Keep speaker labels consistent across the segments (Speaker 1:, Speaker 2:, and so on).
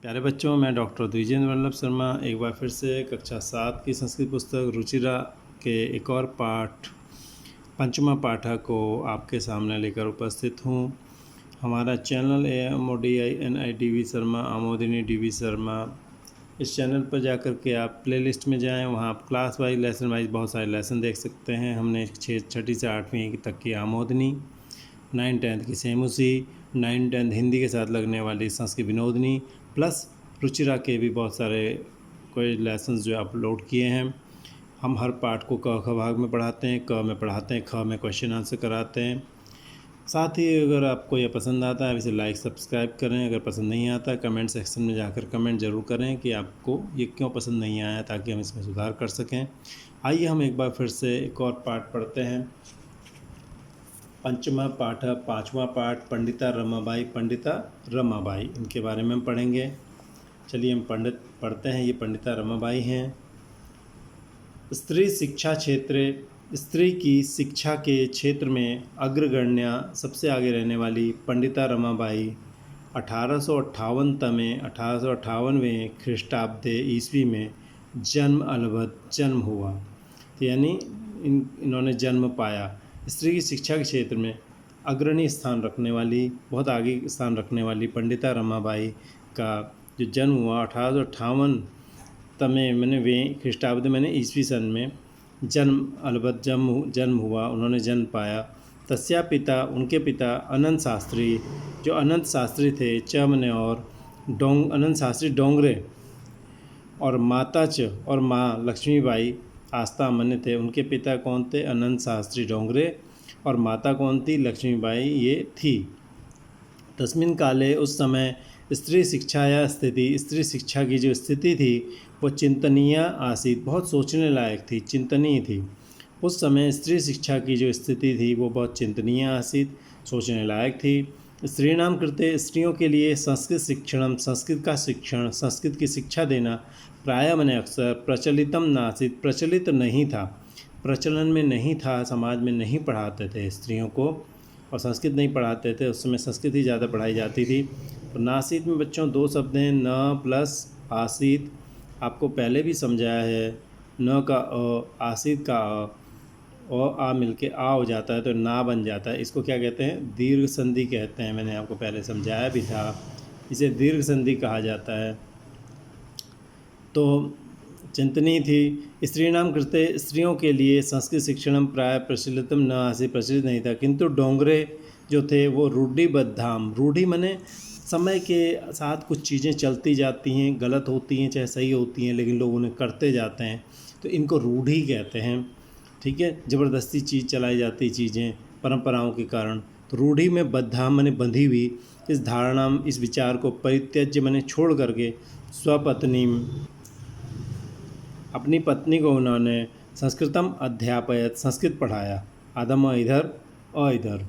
Speaker 1: प्यारे बच्चों, मैं डॉक्टर द्विजेंद्र वल्लभ शर्मा एक बार फिर से कक्षा 7 की संस्कृत पुस्तक रुचिरा के एक और पाठ पंचमा पाठा को आपके सामने लेकर उपस्थित हूँ। हमारा channel AMODINI Sharma Amodini DV Sharma. इस चैनल पर जाकर के आप प्लेलिस्ट में जाएं, वहाँ आप क्लास वाइज लेसन वाइज बहुत सारे लेसन देख सकते हैं। हमने छठी से 8वीं तक की आमोदनी, 9th-10th की सेमुसी, 9th-10th हिंदी के साथ लगने वाली संस्कृत विनोदनी प्लस रुचिरा के भी बहुत सारे कोई लेसन्स जो अपलोड किए हैं। हम हर पाठ को क ख भाग में पढ़ाते हैं, क में पढ़ाते हैं, ख में क्वेश्चन आंसर कराते हैं। साथ ही अगर आपको यह पसंद आता है इसे लाइक सब्सक्राइब करें। अगर पसंद नहीं आता कमेंट सेक्शन में जाकर कमेंट ज़रूर करें कि आपको ये क्यों पसंद नहीं आया, ताकि हम इसमें सुधार कर सकें। आइए हम एक बार फिर से एक और पाठ पढ़ते हैं। पंचमा पाठ, पाँचवा पाठ, पंडिता रमाबाई इनके बारे में हम पढ़ेंगे। चलिए हम पढ़ते हैं। ये पंडिता रमाबाई हैं। स्त्री की शिक्षा के क्षेत्र में अग्रगण्या सबसे आगे रहने वाली पंडिता रमाबाई 1858वें ख्रीष्टाब्द ईस्वी में जन्म हुआ। तो यानी इन्होंने जन्म पाया। स्त्री की शिक्षा के क्षेत्र में अग्रणी स्थान रखने वाली, बहुत आगे स्थान रखने वाली पंडिता रमाबाई का जो जन्म हुआ 1858वें ख्रीष्टाब्द ईस्वी सन में जन्म हुआ, उन्होंने जन्म पाया। तस्या पिता, उनके पिता अनंत शास्त्री, जो अनंत शास्त्री थे, और अनंत शास्त्री डोंगरे, और और माँ लक्ष्मीबाई आस्था मन्य थे। उनके पिता कौन थे? अनंत शास्त्री डोंगरे, और माता कौन थी? लक्ष्मीबाई ये थी। तस्मिन काले, उस समय स्त्री शिक्षा की जो स्थिति थी वो चिंतनीय आसीत, बहुत सोचने लायक थी, चिंतनीय थी। उस समय स्त्री शिक्षा की जो स्थिति थी वो बहुत चिंतनीय आसीत, सोचने लायक थी। स्त्रीणाम कृते, स्त्रियों के लिए संस्कृत की शिक्षा देना प्रायः मने अक्सर प्रचलितम नासीत, प्रचलित नहीं था, प्रचलन में नहीं था, समाज में नहीं पढ़ाते थे स्त्रियों को, और संस्कृत नहीं पढ़ाते थे। उस समय संस्कृत ही ज़्यादा पढ़ाई जाती थी। तो नासीत में बच्चों दो शब्द हैं, न प्लस आसीत, आपको पहले भी समझाया है। न का अ, आसीत का अ, और आ मिलके आ हो जाता है तो ना बन जाता है। इसको क्या कहते हैं? दीर्घ संधि कहते हैं। मैंने आपको पहले समझाया भी था, इसे दीर्घ संधि कहा जाता है। तो चिंतनीय थी। स्त्रीणाम कृते, स्त्रियों के लिए संस्कृत शिक्षण प्राय प्रचलितम न आसी, प्रचलित नहीं था। किंतु डोंगरे जो थे वो रूढ़िबद्धाम, रूढ़ि मने समय के साथ कुछ चीज़ें चलती जाती हैं, गलत होती हैं चाहे सही होती हैं, लेकिन लोग उन्हें करते जाते हैं, तो इनको रूढ़ि कहते हैं। ठीक है, ज़बरदस्ती चीज़ चलाई जाती चीज़ें परंपराओं के कारण। तो रूढ़ि में बद्धा मने बंधी हुई, इस धारणा, इस विचार को परित्यज्य मने छोड़ करके स्वपत्नी, अपनी पत्नी को उन्होंने संस्कृतम अध्यापयत, संस्कृत पढ़ाया। आदम इधर अ इधर।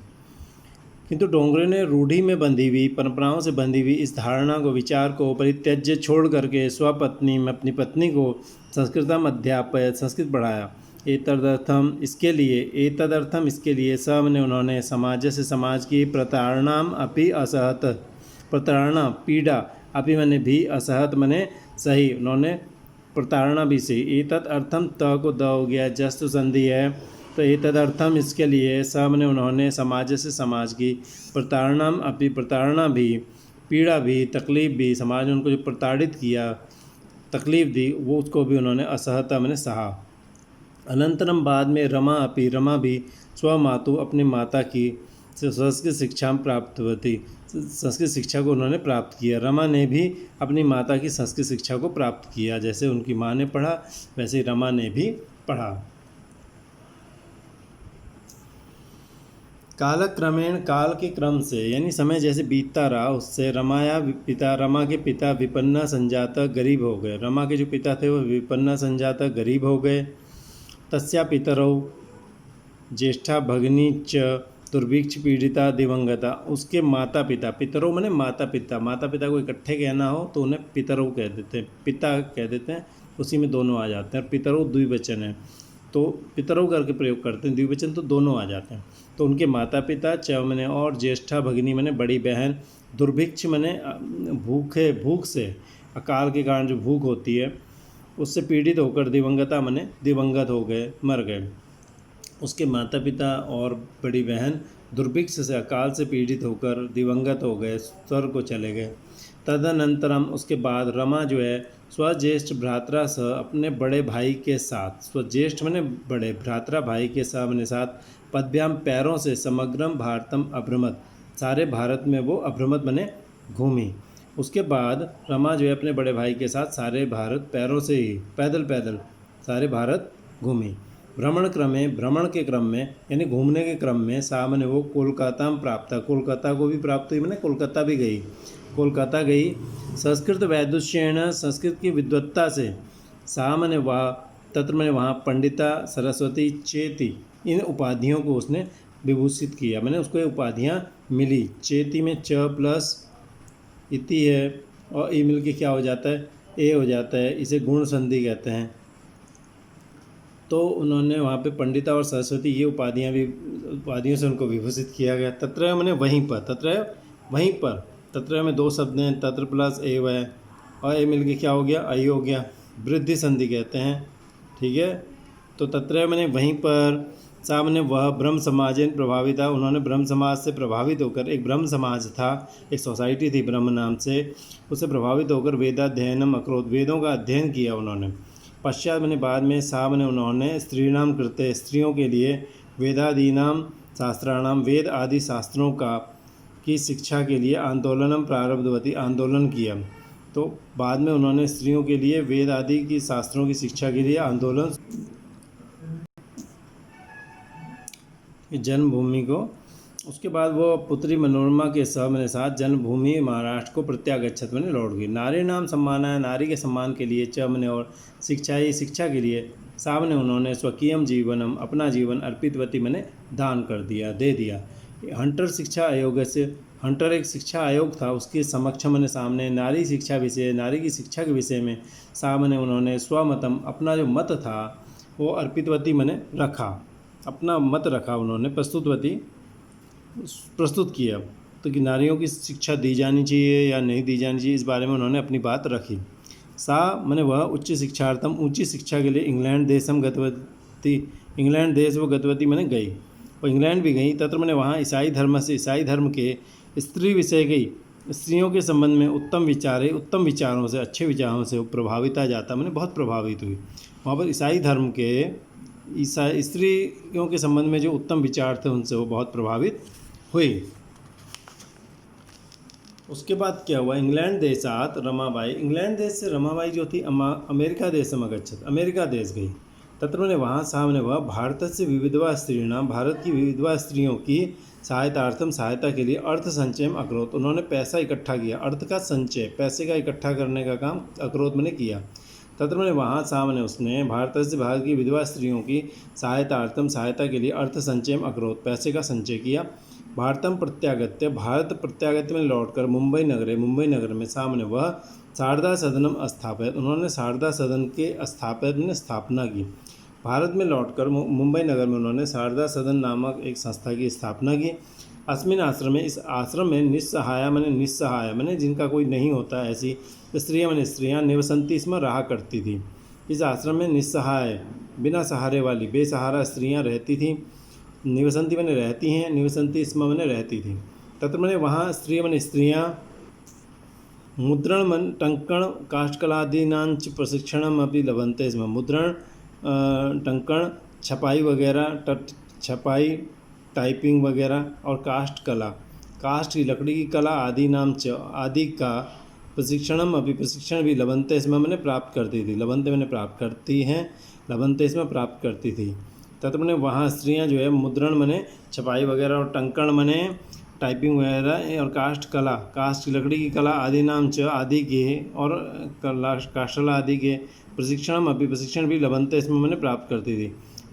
Speaker 1: किंतु डोंगरे ने रूढ़ि में बंधी हुई, परंपराओं से बंधी हुई इस धारणा को, विचार को परित्यज्य छोड़ करके स्वपत्नी में अपनी पत्नी को संस्कृतम अध्यापयत, संस्कृत पढ़ाया। एतदर्थम इसके लिए स ने उन्होंने समाज से, समाज की प्रताड़नाम अपि असहत, प्रताड़ना पीड़ा, अपि मने भी, असहत मने सही, उन्होंने प्रताड़ना भी सही। एतद अर्थम, त को द हो गया, जस्त संधि है, तो एतदर्थम इसके लिए, सब ने उन्होंने, समाज से समाज की, प्रताड़ना अपनी, प्रताड़ना भी, पीड़ा भी, तकलीफ़ भी, समाज ने उनको जो प्रताड़ित किया, तकलीफ़ दी, वो उसको भी उन्होंने असहता मैंने सहा। अनंतरम बाद में रमा भी स्वमातु, अपनी माता की संस्कृत शिक्षा प्राप्त हुई, संस्कृत शिक्षा को उन्होंने प्राप्त किया। रमा ने भी अपनी माता की संस्कृत शिक्षा को प्राप्त किया, जैसे उनकी माँ ने पढ़ा वैसे ही रमा ने भी पढ़ा। कालक्रमेण, काल के क्रम से यानी समय जैसे बीतता रहा उससे रमा के पिता विपन्ना संजाता गरीब हो गए। रमा के जो पिता थे वो विपन्ना संजाता गरीब हो गए। तस्या पितरौ ज्येष्ठा भगिनी च दुर्भिक्ष पीड़िता दिवंगता, उसके माता पिता, पितरौ माने माता पिता, माता पिता को इकट्ठे कहना हो तो उन्हें पितरौ कह देते हैं, पिता कह देते हैं, उसी में दोनों आ जाते हैं। पितरौ द्विवचन है। तो पितरौ करके प्रयोग करते हैं, द्विवचन तो दोनों आ जाते हैं। तो उनके माता पिता च मने और ज्येष्ठा भगिनी मने बड़ी बहन, दुर्भिक्ष मने भूख से, अकाल के कारण जो भूख होती है उससे पीड़ित होकर दिवंगता मने दिवंगत हो गए, मर गए। उसके माता पिता और बड़ी बहन दुर्भिक्ष से, अकाल से पीड़ित होकर दिवंगत हो गए, स्वर्ग को चले गए। तदनंतरम उसके बाद रमा जो है स्वज्येष्ठ भ्रात्रा सह अपने बड़े भाई के साथ, स्वज्येष्ठ मने बड़े, भ्रात्रा भाई के साथ पदभ्याम पैरों से समग्रम भारतम अभ्रमत, सारे भारत में वो अभ्रमत बने घूमी। उसके बाद रमा जो है अपने बड़े भाई के साथ सारे भारत पैरों से ही पैदल पैदल सारे भारत घूमी। भ्रमण के क्रम में यानी घूमने के क्रम में सामने वो कोलकाता में प्राप्त, कोलकाता को भी प्राप्त हुई, मैंने कोलकाता भी गई, कोलकाता गई। संस्कृत वैदुष्येण, संस्कृत की विद्वत्ता से, सामने वह तत्र में वहाँ पंडिता सरस्वती चेती, इन उपाधियों को उसने विभूषित किया, मैंने उसको ये उपाधियाँ मिली। चेती में च प्लस इति है और ई मिल के क्या हो जाता है, ए हो जाता है, इसे गुण संधि कहते हैं। तो उन्होंने वहाँ पे पंडिता और सरस्वती ये उपाधियों से उनको विभूषित किया गया। तत्र मैंने वहीं पर, तत्र में दो शब्द हैं, तत्र प्लस ए है और ए मिल के क्या हो गया, आई हो गया, वृद्धि संधि कहते हैं, ठीक है। तो तत्र मैंने वहीं पर, सामने वह ब्रह्म समाजेन प्रभावित था, उन्होंने ब्रह्म समाज से प्रभावित होकर, एक ब्रह्म समाज था, एक सोसाइटी थी ब्रह्म नाम से, उससे प्रभावित होकर वेदाध्ययनम अकरोत, वेदों का अध्ययन किया उन्होंने। पश्चात मैंने बाद में सामने उन्होंने स्त्रीणाम कृते, स्त्रियों के लिए वेदादीनाम शास्त्राणाम, वेद आदि शास्त्रों की शिक्षा के लिए आंदोलनम प्रारब्धवती, आंदोलन किया। तो बाद में उन्होंने स्त्रियों के लिए वेद आदि की शास्त्रों की शिक्षा के लिए आंदोलन, जन्मभूमि को, उसके बाद वो पुत्री मनोरमा के साथ जन्मभूमि महाराष्ट्र को प्रत्यागच्छत मैंने लौट गई। नारी नाम सम्माना, नारी के सम्मान के लिए, च मैंने और शिक्षा के लिए, सामने उन्होंने स्वकीयम जीवनम, अपना जीवन अर्पितवती मैंने दान कर दिया, दे दिया। हंटर शिक्षा आयोग से, हंटर एक शिक्षा आयोग था, उसके समक्ष मैंने सामने नारी की शिक्षा के विषय में सामने उन्होंने स्वमतम, अपना जो मत था वो अर्पितवती मैंने रखा, अपना मत रखा उन्होंने, प्रस्तुत किया। तो कि नारियों की शिक्षा दी जानी चाहिए या नहीं दी जानी चाहिए, इस बारे में उन्होंने अपनी बात रखी। सा मैंने वह उच्च शिक्षार्थम, ऊंची शिक्षा के लिए इंग्लैंड देशम गतवती, इंग्लैंड देश वो गतवती मैंने गई, और इंग्लैंड भी गई। तत्र मैंने वहाँ ईसाई धर्म के स्त्री विषय गई, स्त्रियों के संबंध में उत्तम विचारों से, अच्छे विचारों से प्रभावित जाता, मैंने बहुत प्रभावित हुई। वहाँ पर ईसाई धर्म के स्त्रियों के संबंध में जो उत्तम विचार थे उनसे वो बहुत प्रभावित हुई। उसके बाद क्या हुआ, इंग्लैंड देशात रमाबाई, इंग्लैंड देश से रमाबाई जो थी अमेरिका देशम अगच्छत, अमेरिका देश गई। तत्र मैंने वहाँ सामने वह भारत से विविधवा स्त्रीणाम, भारत की विविधवा स्त्रियों की सहायता के लिए अर्थ संचय में अकरोत, उन्होंने पैसा इकट्ठा किया, अर्थ का संचय, पैसे का इकट्ठा करने का काम अकरोत मैंने किया। तत्र मैंने वहाँ सामने उसने भारत की विधवा स्त्रियों की सहायता के लिए अर्थ संचय में अकरोत, पैसे का संचय किया। भारत प्रत्यागत्य में लौटकर मुंबई नगर में सामने वह शारदा सदनम स्थापित, उन्होंने शारदा सदन के स्थापना की। भारत में लौटकर मुंबई नगर में उन्होंने शारदा सदन नामक एक संस्था की स्थापना की। अस्मिन आश्रम में, इस आश्रम में निस्सहाय मैंने जिनका कोई नहीं होता, ऐसी स्त्रियाँ निवसंती इसमें रहा करती थी। इस आश्रम में निस्सहाय, बिना सहारे वाली, बेसहारा स्त्रियाँ रहती थीं। निवसंती मैंने रहती हैं, निवसंती इसमें मैंने रहती थी। तत्र मैंने वहाँ स्त्रियाँ मुद्रण टंकण काष्ठकलादीनांच प्रशिक्षणम अपनी लभंते, इसमें मुद्रण टंकण छपाई वगैरह, छपाई टाइपिंग वगैरह और काष्ठ की लकड़ी की कला आदि का प्रशिक्षण भी लभंते इसमें मैंने प्राप्त करती थी, लभंते मैंने प्राप्त करती हैं, लभंते इसमें प्राप्त करती थी। तथा मैंने वहाँ स्त्रियाँ जो है मुद्रण मैंने छपाई वगैरह और टंकण मैंने टाइपिंग वगैरह और काष्ठ की लकड़ी की कला आदि के और काष्ठला आदि के प्रशिक्षण भी लभंते इसमें मैंने प्राप्त करती थी।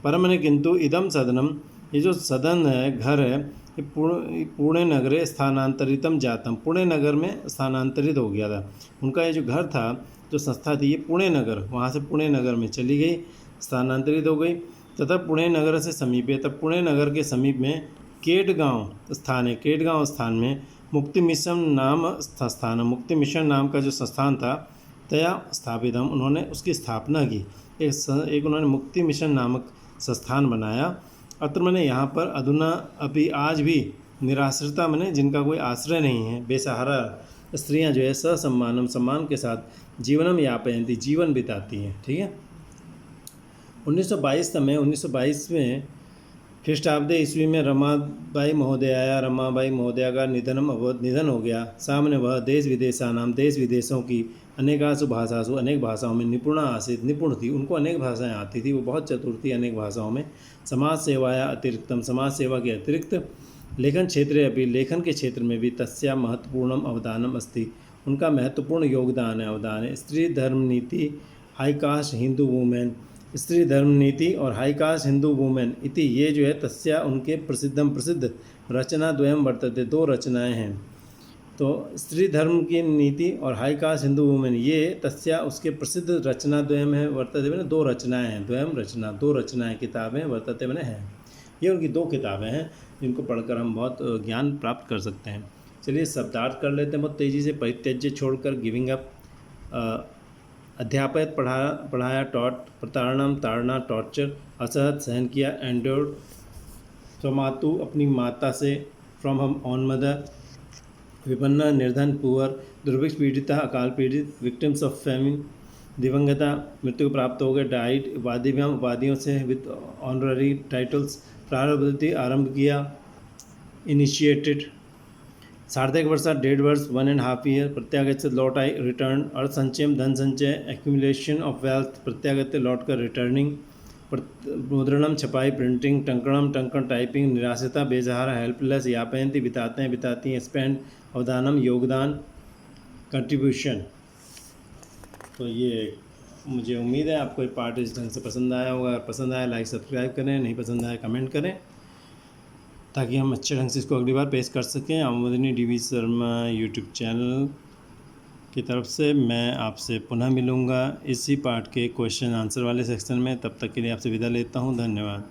Speaker 1: पर मैंने किंतु इदम सदनम, ये जो सदन है, घर है, ये पुणे नगरे स्थानांतरितम जातम, पुणे नगर में स्थानांतरित हो गया था। उनका ये जो घर था, जो संस्था थी, ये पुणे नगर, वहाँ से पुणे नगर में चली गई, स्थानांतरित हो गई। तथा पुणे नगर से समीपे, तब पुणे नगर के समीप में केटगांव स्थान है। केटगांव स्थान में मुक्ति मिशन नाम संस्थान, मुक्ति मिशन नाम का जो संस्थान था तया स्थापित, हम उन्होंने उसकी स्थापना की। एक उन्होंने मुक्ति मिशन नामक संस्थान बनाया। अत्र मैंने यहाँ पर अधुना अभी आज भी निराश्रिता मैंने जिनका कोई आश्रय नहीं है, बेसहारा स्त्रियाँ जो है ससम्मानम सम्मान के साथ जीवनम यापयंती, जीवन बिताती हैं। ठीक है। 1922 में ख्रीष्टाब्दे ईस्वी में रमाबाई महोदया का निधन हो गया। सामने वह देश विदेशों की अनेक भाषाओं में निपुण थी। उनको अनेक भाषाएं आती थी, वो बहुत चतुर थी अनेक भाषाओं में। समाज सेवा के अतिरिक्त लेखन के क्षेत्र में भी तस्या महत्वपूर्णम अवदानम अस्ति, उनका महत्वपूर्ण योगदान है। स्त्री धर्म नीति, हाई कास्ट हिंदू वुमेन, स्त्री धर्म नीति और हाई कास्ट हिंदू वुमेन इति, ये जो है तस्या उनके प्रसिद्ध रचना द्वयम वर्तते, दो रचनाएं हैं। तो स्त्री धर्म की नीति और हाई कास्ट हिंदू वुमेन, ये तस्या उसके प्रसिद्ध रचना द्वयम है, वर्तते मैंने दो रचनाएं हैं, द्वयम रचना दो रचनाएं, किताबें, वर्तते मैंने हैं। ये उनकी दो किताबें हैं जिनको पढ़कर हम बहुत ज्ञान प्राप्त कर सकते हैं। चलिए शब्दार्थ कर लेते हैं बहुत तेज़ी से। परित्यज्य छोड़कर, गिविंग अप, अध्यापयत पढ़ाया, टॉट, प्रताड़नम ताड़ना, टॉर्चर, असहत सहन किया, एंड्योर्ड, स्वमातु अपनी माता से, फ्रॉम हम ऑन मदर, विपन्ना निर्धन पुअर, दुर्भिक्ष पीड़िता अकाल पीड़ित, विक्टिम्स ऑफ फेमिन, दिवंगता मृत्यु प्राप्त हो गए, डाइट, उपाधिभ्याम उपाधियों से, विद ऑनररी टाइटल्स, प्रारब्धि आरंभ किया, इनिशिएटेड, सार्धक वर्षा 1.5 वर्ष 1.5 ईयर, प्रत्यागत लौट आई, रिटर्न, अर्थ संचयम धन संचय, एक्यूमुलेशन ऑफ वेल्थ, प्रत्यागत लौट कर, रिटर्निंग, मुद्रणम छपाई प्रिंटिंग, टंकणम टंकन टाइपिंग, निराश्रिता बेसहारा हेल्पलेस, यापयंती बिताती हैं, स्पेंड अवदानम योगदान, कंट्रीब्यूशन। तो ये मुझे उम्मीद है आपको ये पार्ट इस ढंग से पसंद आया होगा। अगर पसंद आया लाइक सब्सक्राइब करें, नहीं पसंद आया कमेंट करें, ताकि हम अच्छे ढंग से इसको अगली बार पेश कर सकें। आमोदिनी DV शर्मा यूट्यूब चैनल की तरफ से मैं आपसे पुनः मिलूँगा इसी पार्ट के क्वेश्चन आंसर वाले सेक्शन में। तब तक के लिए आपसे विदा लेता हूँ। धन्यवाद।